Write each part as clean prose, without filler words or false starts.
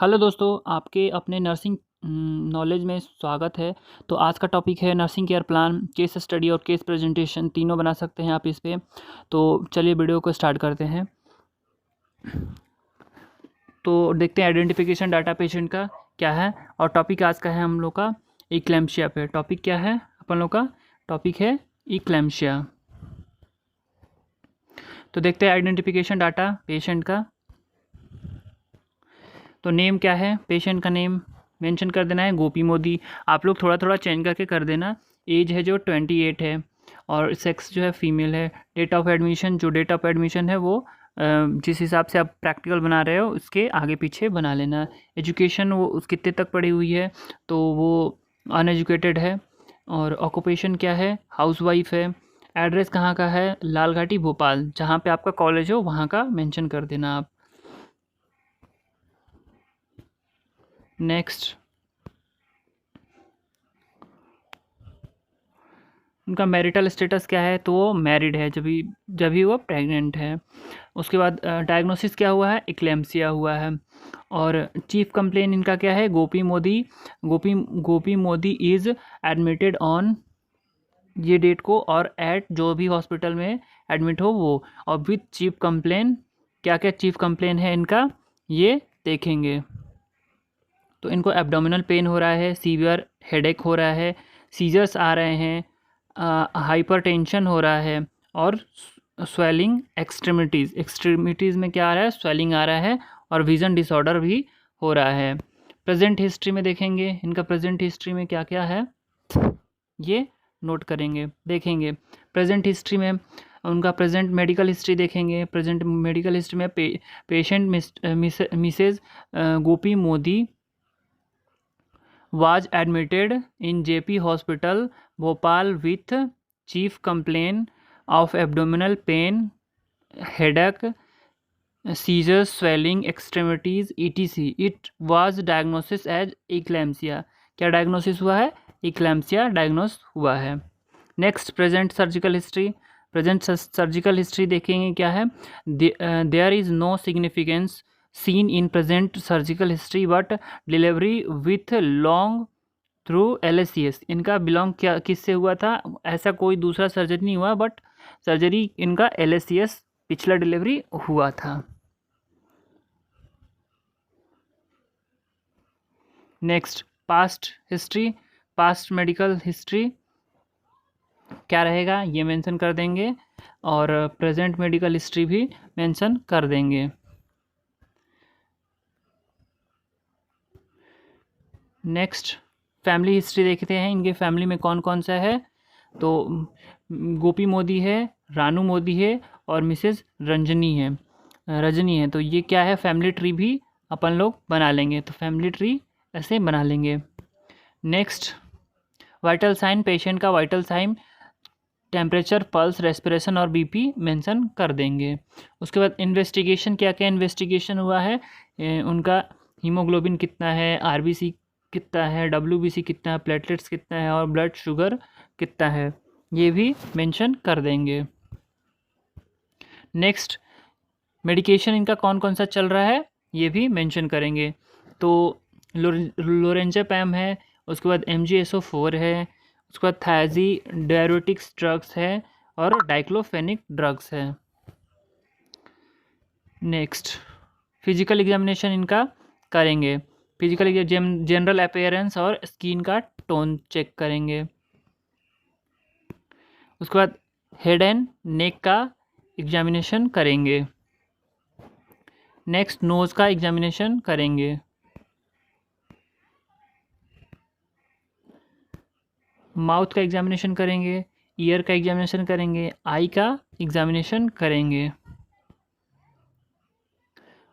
Hello दोस्तों, आपके अपने नर्सिंग नॉलेज में स्वागत है। तो आज का टॉपिक है nursing care plan, case study और केस प्रेजेंटेशन तीनों बना सकते हैं आप इस पे। तो चलिए वीडियो को स्टार्ट करते हैं। तो देखते हैं आइडेंटिफिकेशन डाटा पेशेंट का क्या है। और टॉपिक आज का है हम लोग का इक्लेम्शिया पे। टॉपिक क्या है अपन लोग का? टॉपिक है इक्लेम्शिया। तो देखते हैं आइडेंटिफिकेशन डाटा पेशेंट का। तो नेम क्या है? पेशेंट का नेम मेंशन कर देना है गोपी मोदी। आप लोग थोड़ा थोड़ा चेंज करके कर देना। एज है जो 28 है और सेक्स जो है फीमेल है। डेट ऑफ एडमिशन, जो डेट ऑफ एडमिशन है वो जिस हिसाब से आप प्रैक्टिकल बना रहे हो उसके आगे पीछे बना लेना। एजुकेशन वो उस कितने तक पढ़ी हुई है, तो वो अनएजुकेटेड है। और ऑक्यूपेशन क्या है? हाउसवाइफ है। एड्रेस कहाँ का है? लालघाटी भोपाल। जहाँ पे आपका कॉलेज हो वहाँ का मेंशन कर देना आप। नेक्स्ट, उनका मैरिटल स्टेटस क्या है? तो वो मैरिड है जब भी वो प्रेग्नेंट है। उसके बाद डायग्नोसिस क्या हुआ है? इक्लेम्सिया हुआ है। और चीफ कंप्लेन इनका क्या है? गोपी मोदी इज़ एडमिटेड ऑन ये डेट को और एट जो भी हॉस्पिटल में एडमिट हो वो। और विथ चीफ कंप्लेन, क्या क्या चीफ कंप्लेन है इनका ये देखेंगे। तो इनको एब्डोमिनल पेन हो रहा है, सीवियर हेडेक हो रहा है, सीजर्स आ रहे हैं, हाइपरटेंशन हो रहा है और स्वेलिंग एक्सट्रीमिटीज़ में क्या आ रहा है? स्वेलिंग आ रहा है और विज़न डिसऑर्डर भी हो रहा है। प्रेजेंट हिस्ट्री में देखेंगे इनका प्रेजेंट हिस्ट्री में क्या क्या है ये नोट करेंगे, देखेंगे। प्रेजेंट हिस्ट्री में उनका प्रेजेंट मेडिकल हिस्ट्री देखेंगे। प्रेजेंट मेडिकल हिस्ट्री में patient Mrs Gopi Modi was admitted in JP Hospital, Bhopal with chief complaint of abdominal pain, headache, seizures, swelling, extremities, etc. It was diagnosed as eclampsia. क्या diagnosis हुआ है? Eclampsia diagnose हुआ है। Next, present surgical history. Present surgical history देखेंगे क्या है? There is no significance seen in present surgical history but delivery with long through LSCS। इनका belong क्या किससे हुआ था? ऐसा कोई दूसरा सर्जरी नहीं हुआ बट सर्जरी इनका LSCS पिछला डिलीवरी हुआ था। Next, past history, past medical history क्या रहेगा ये मेंशन कर देंगे और प्रेजेंट मेडिकल हिस्ट्री भी मेंशन कर देंगे। नेक्स्ट, फैमिली हिस्ट्री देखते हैं इनके फैमिली में कौन कौन सा है। तो गोपी मोदी है, रानू मोदी है और मिसेस रजनी है। तो ये क्या है? फैमिली ट्री भी अपन लोग बना लेंगे। तो फैमिली ट्री ऐसे बना लेंगे। नेक्स्ट, वाइटल साइन, पेशेंट का vital sign, temperature, pulse, respiration और बीपी मेंशन कर देंगे। उसके बाद इन्वेस्टिगेशन, क्या क्या इन्वेस्टिगेशन हुआ है? उनका हीमोग्लोबिन कितना है, आरबीसी कितना है, डब्ल्यूबीसी कितना है, प्लेटलेट्स कितना है और ब्लड शुगर कितना है, ये भी मेंशन कर देंगे। नेक्स्ट, मेडिकेशन इनका कौन कौन सा चल रहा है ये भी मेंशन करेंगे। तो लोरेंजापैम है, उसके बाद MgSO4 है, उसके बाद थायजी डायरेटिक्स ड्रग्स है और डाइक्लोफेनिक ड्रग्स है। नेक्स्ट, फिजिकल एग्जामिनेशन इनका करेंगे। फिजिकल जनरल अपीयरेंस और स्किन का टोन चेक करेंगे। उसके बाद हेड एंड नेक का एग्जामिनेशन करेंगे। नेक्स्ट, नोज़ का एग्जामिनेशन करेंगे। माउथ का एग्जामिनेशन करेंगे, ईयर का एग्जामिनेशन करेंगे, आई का एग्जामिनेशन करेंगे।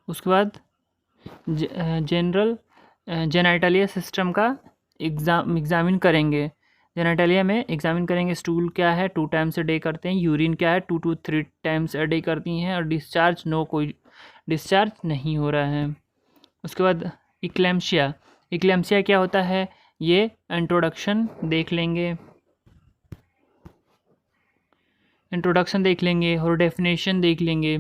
उसके बाद जनरल जेनाइटलिया सिस्टम का एग्जामिन करेंगे। जेनाइटलिया में एग्जामिन करेंगे स्टूल क्या है 2 टाइम्स अ डे करते हैं, यूरिन क्या है 2 to 3 टाइम्स अ डे करती हैं और डिस्चार्ज कोई डिस्चार्ज नहीं हो रहा है। उसके बाद इक्लेम्शिया, इक्लेम्शिया क्या होता है ये इंट्रोडक्शन देख लेंगे। इंट्रोडक्शन देख लेंगे और डेफिनेशन देख लेंगे।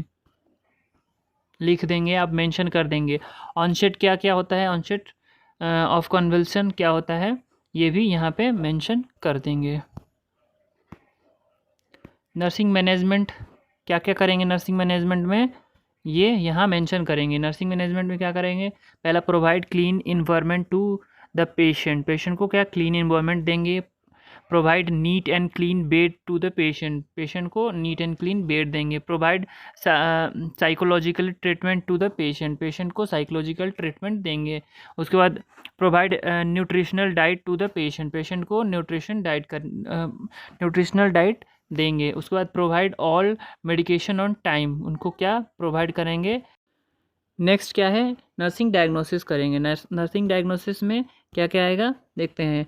लिख देंगे, आप मेंशन कर देंगे। ऑनसेट क्या क्या होता है, ऑनसेट ऑफ कन्वल्सन क्या होता है, ये भी यहाँ पे मेंशन कर देंगे। नर्सिंग मैनेजमेंट क्या क्या करेंगे, नर्सिंग मैनेजमेंट में ये यहाँ मेंशन करेंगे। नर्सिंग मैनेजमेंट में क्या करेंगे, पहला provide clean environment to the patient, patient को क्या क्लीन इन्वायरमेंट देंगे। Provide neat and clean bed to the patient, patient को नीट एंड क्लीन बेड देंगे। Provide psychological treatment to the patient, patient को साइकोलॉजिकल ट्रीटमेंट देंगे। उसके बाद provide nutritional diet to the patient, patient को nutritional diet देंगे। उसके बाद provide all medication on time, उनको क्या प्रोवाइड करेंगे। नेक्स्ट क्या है, नर्सिंग डायग्नोसिस करेंगे। नर्सिंग डायग्नोसिस में क्या क्या आएगा देखते हैं।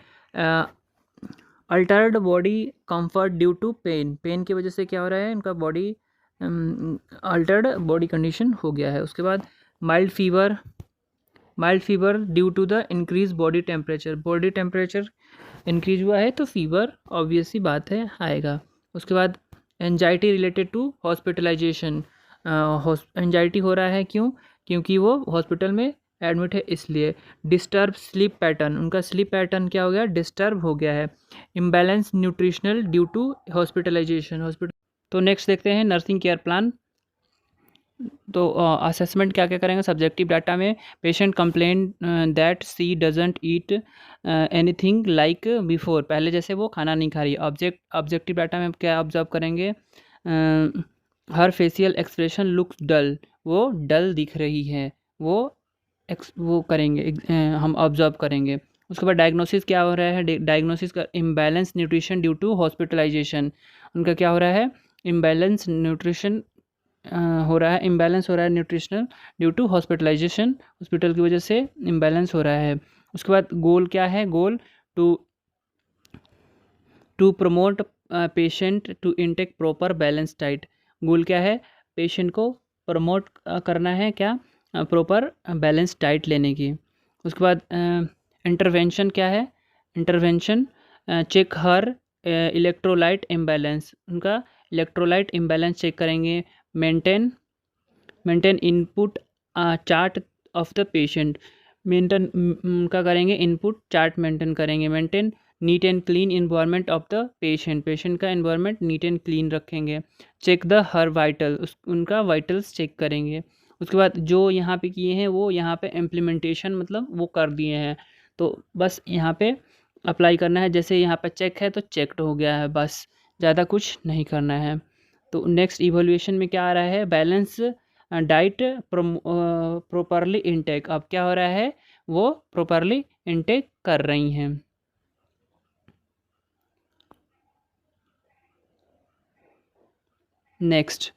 Altered body comfort due to pain, pain की वजह से क्या हो रहा है, इनका बॉडी अल्टर्ड बॉडी कंडीशन हो गया है। उसके बाद mild fever due to the increase body temperature, body temperature increase हुआ है तो फीवर ऑब्वियस सी बात है आएगा। उसके बाद anxiety related to hospitalisation, anxiety हो रहा है क्यों, क्योंकि वो हॉस्पिटल में एडमिट है इसलिए। डिस्टर्ब स्लीप पैटर्न, उनका स्लीप पैटर्न क्या हो गया, डिस्टर्ब हो गया है। Imbalance nutritional due to hospitalisation, hospital. तो नेक्स्ट देखते हैं नर्सिंग केयर प्लान। तो असेसमेंट क्या क्या करेंगे, सब्जेक्टिव डाटा में patient complain that she doesn't eat anything like before, पहले जैसे वो खाना नहीं खा रही। ऑब्जेक्टिव डाटा में क्या ऑब्जर्व करेंगे, हर फेशियल एक्सप्रेशन लुक्स डल, वो डल दिख रही है, वो करेंगे हम ऑब्जर्व करेंगे। उसके बाद डायग्नोसिस क्या हो रहा है, डायग्नोसिस का imbalance nutrition due to hospitalisation, उनका क्या हो रहा है, इम्बैलेंस न्यूट्रिशन हो रहा है, इम्बैलेंस हो रहा है nutritional due to hospitalisation, hospital की वजह से इम्बैलेंस हो रहा है। उसके बाद गोल क्या है, goal to promote patient to intake proper balance diet, goal क्या है, पेशेंट को प्रमोट करना है क्या, प्रॉपर बैलेंस डाइट लेने की। उसके बाद इंटरवेंशन क्या है, इंटरवेंशन चेक हर इलेक्ट्रोलाइट इम्बैलेंस, उनका इलेक्ट्रोलाइट इम्बैलेंस चेक करेंगे। Maintain input chart of the patient, maintain उनका करेंगे, इनपुट चार्ट मेंटेन करेंगे। Maintain NEET and clean environment of the patient, patient का इन्वायरमेंट नीट एंड क्लीन रखेंगे। Check the her vital, उनका vitals check करेंगे। उसके बाद जो यहाँ पे किए हैं वो यहाँ पे इम्प्लीमेंटेशन मतलब वो कर दिए हैं, तो बस यहाँ पे अप्लाई करना है। जैसे यहाँ पे चेक है तो चेक्ड हो गया है, बस ज़्यादा कुछ नहीं करना है। तो नेक्स्ट इवोल्यूशन में क्या आ रहा है, बैलेंस डाइट प्रॉपरली इनटेक, अब क्या हो रहा है, वो प्रॉपरली इनटेक कर रही हैं। नेक्स्ट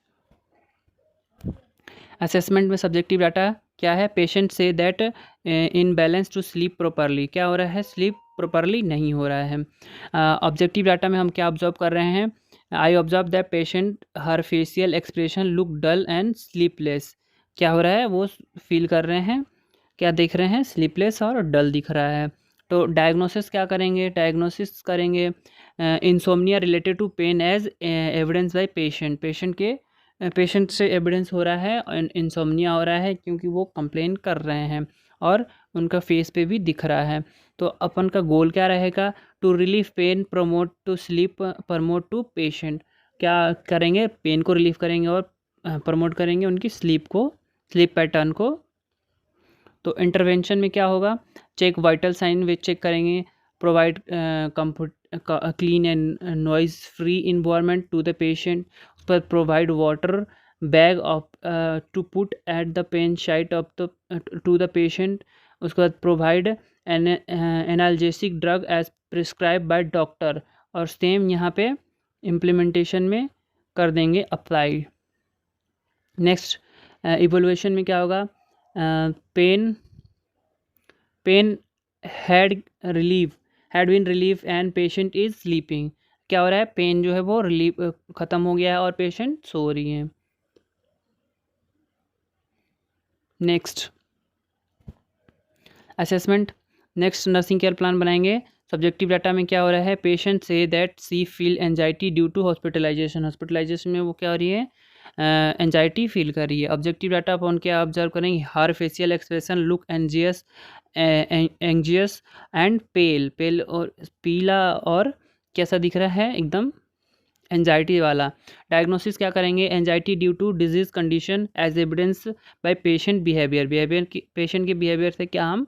असेसमेंट में सब्जेक्टिव डाटा क्या है, पेशेंट से that in balance to sleep properly, क्या हो रहा है, स्लीप प्रॉपरली नहीं हो रहा है। ऑब्जेक्टिव डाटा में हम क्या ऑब्जर्व कर रहे हैं, I observe that patient her facial expression look dull and sleepless, क्या हो रहा है, वो फील कर रहे हैं, क्या देख रहे हैं, स्लीपलेस और डल दिख रहा है। तो डायग्नोसिस क्या करेंगे, डायग्नोसिस करेंगे insomnia related to pain as evidence by patient, patient से एविडेंस हो रहा है इंसोम्निया हो रहा है क्योंकि वो कंप्लेन कर रहे हैं और उनका फेस पे भी दिख रहा है। तो अपन का गोल क्या रहेगा, to relief pain, promote to sleep, promote to patient, क्या करेंगे, पेन को रिलीफ करेंगे और प्रमोट करेंगे उनकी स्लीप पैटर्न को। तो इंटरवेंशन में क्या होगा, चेक वाइटल साइन वे चेक करेंगे, provide comfort clean and noise free environment to the patient, उस पर provide water bag of to put at the pain site of the to the patient, उसके बाद provide analgesic drug as prescribe by doctor, और same यहाँ पे implementation में कर देंगे अप्लाई। नेक्स्ट इवोल्यूशन में क्या होगा, pain had been relief and patient is sleeping, क्या हो रहा है, पेन जो है वो रिलीफ ख़त्म हो गया है और पेशेंट सो रही है। Next assessment, next nursing care plan बनाएंगे। सब्जेक्टिव डाटा में क्या हो रहा है, पेशेंट से that she feel anxiety due to hospitalisation, hospitalisation में वो क्या हो रही है, एंजाइटी फील कर रही है। ऑब्जेक्टिव डाटा अपन क्या ऑब्जर्व करेंगे, her facial expression look anxious anxious and pale, pale और पीला और कैसा दिख रहा है, एकदम एंजाइटी वाला। डायग्नोसिस क्या करेंगे, anxiety due to disease condition as evidence by patient behaviour, patient के बिहेवियर से क्या हम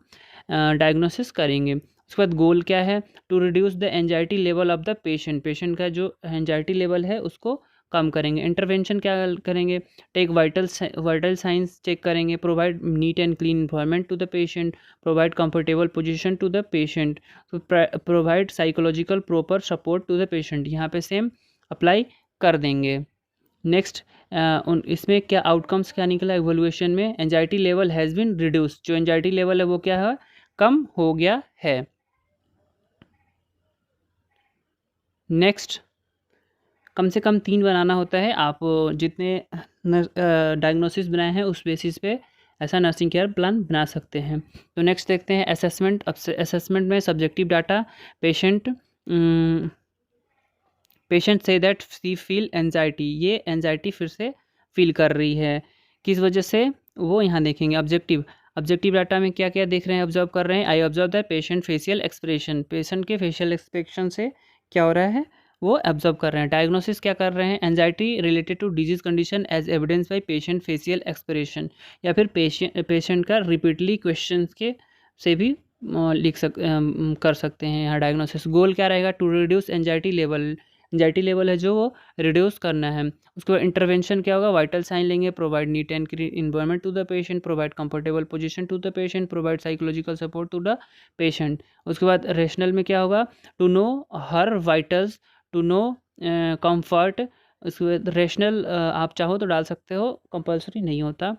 डायग्नोसिस करेंगे। उसके बाद गोल क्या है, to reduce the anxiety level of the patient, patient का जो एंजाइटी लेवल है उसको कम करेंगे। इंटरवेंशन क्या करेंगे, टेक वाइटल साइंस चेक करेंगे, provide neat and clean environment to the patient, provide comfortable position to the patient, provide psychological proper support to the patient, यहाँ पे सेम अप्लाई कर देंगे। नेक्स्ट इसमें क्या आउटकम्स क्या निकला इवोल्यूशन में, anxiety level has been reduce, जो एंजाइटी लेवल है वो क्या है, कम हो गया है। नेक्स्ट कम से कम 3 बनाना होता है, आप जितने डायग्नोसिस बनाए हैं उस बेसिस पे ऐसा नर्सिंग केयर प्लान बना सकते हैं। तो नेक्स्ट देखते हैं असेसमेंट। असेसमेंट में सब्जेक्टिव डाटा, पेशेंट से दैट सी फील एंजाइटी, ये एंजाइटी फिर से फील कर रही है, किस वजह से वो यहाँ देखेंगे। ऑब्जेक्टिव डाटा में क्या क्या देख रहे हैं, ऑब्जर्व कर रहे हैं, I observe the patient facial expression, patient के फेशियल एक्सप्रेशन से क्या हो रहा है वो ऑब्जर्व कर रहे हैं। डायग्नोसिस क्या कर रहे हैं, anxiety related to disease condition as evidence by patient facial expression, या फिर पेशेंट का रिपीटली क्वेश्चन के से भी कर सकते हैं यहाँ डायग्नोसिस। गोल क्या रहेगा, to reduce anxiety level, anxiety level है जो वो रिड्यूस करना है। उसके बाद इंटरवेंशन क्या होगा, वाइटल साइन लेंगे, provide neat and clean environment to the patient, provide comfortable position to the patient, provide psychological support to the patient. उसके बाद रेशनल में क्या होगा, to know her vitals, to know comfort. उसके बाद रेशनल आप चाहो तो डाल सकते हो, कंपल्सरी नहीं होता।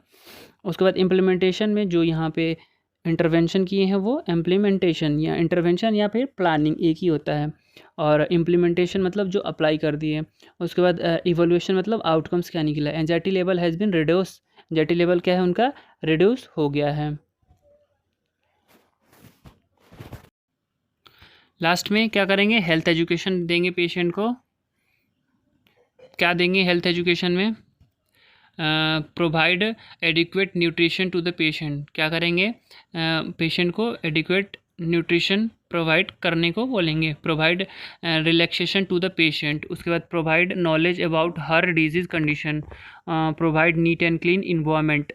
उसके बाद इम्प्लीमेंटेशन में जो यहाँ पे इंटरवेंशन किए हैं वो इम्प्लीमेंटेशन या इंटरवेंशन या फिर प्लानिंग एक ही होता है, और इम्प्लीमेंटेशन मतलब जो अप्लाई कर दिए। उसके बाद इवोल्यूशन मतलब आउटकम्स क्या निकला, anxiety level has been reduce, anxiety level क्या है उनका रिड्यूस हो गया है। लास्ट में क्या करेंगे, हेल्थ एजुकेशन देंगे पेशेंट को। क्या देंगे हेल्थ एजुकेशन में, provide adequate nutrition to the patient, क्या करेंगे, पेशेंट को एडिक्वेट न्यूट्रिशन प्रोवाइड करने को बोलेंगे। Provide relaxation to the patient, उसके बाद provide knowledge about her disease condition, provide neat and clean environment.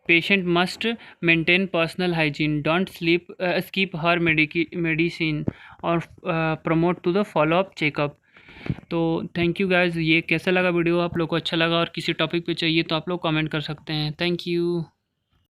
Patient must maintain personal hygiene, don't skip her medicine और promote to the follow up checkup. तो thank you guys, ये कैसा लगा video, आप लोग को अच्छा लगा और किसी टॉपिक पे चाहिए तो आप लोग कमेंट कर सकते हैं। Thank you.